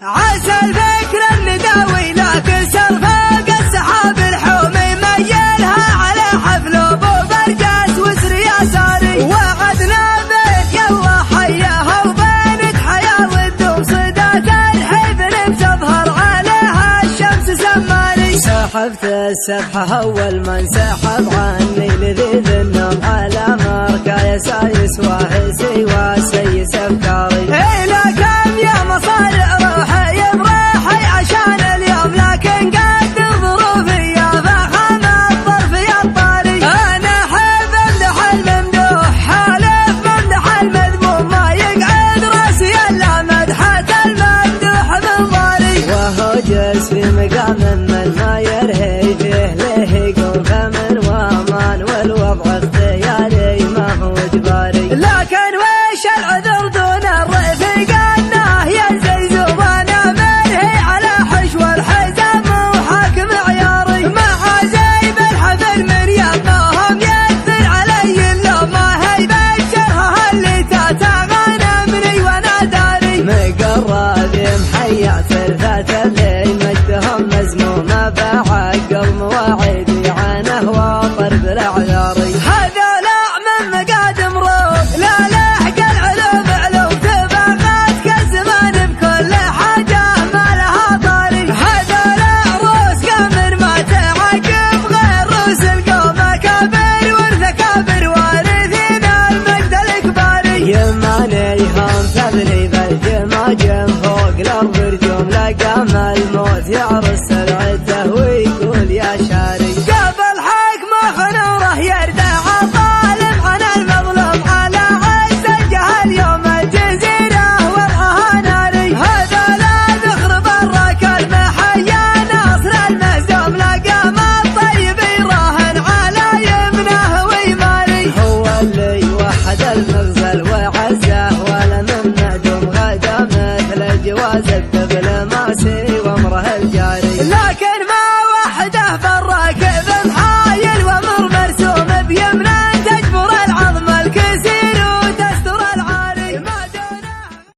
عسى الفكر النداوي لكن سرفاق السحاب الحومي ميلها على حفل ابو برجاس وسر يساري وعدنا بك يلا حياها وبينك حياه والدوم صدات الحفل بتظهر عليها الشمس سماري. سحبت السبحه اول من سحب عني لذيذ النوم على مركا سايس واهسي وسيس افكاري. الى كم يا مصارع روحي براحي عشان اليوم لكن قدر ظروفي يا فخم الظرف يا الطاري. انا احب امدح الممدوح حالف ممدح المذموم ما يقعد راسي الا مدحة الممدوح من ضاري. وهو جلس في مقام من ما يرهي فيه له يقوم فمن وامان والوضع اختياري ما هو اجباري. لكن وش العذر دون الرفيق انه ينزل وانا مرهي على حشو الحزام وحاكم عياري. مع زيب الحفل من يمهم يكثر علي اللوم ما هي بالشرها اللي تتغنمني وانا داري. مقرب محيا ثلاث اللي مجدهم مزمومه بعقل مواعيدي عنه واطر بالاعذاري. هذا لا من مقادم روح لا لحق العلوم علوم تبغات كالزمان بكل حاجه ما لها طاري. هذا لا روس قمر ما تعقب غير روس القوم اكابر والثكابر وارثين المجد الاكباري. يماني هم تبني بالجماجم فوق الارض رجوم لقام الموت يعرف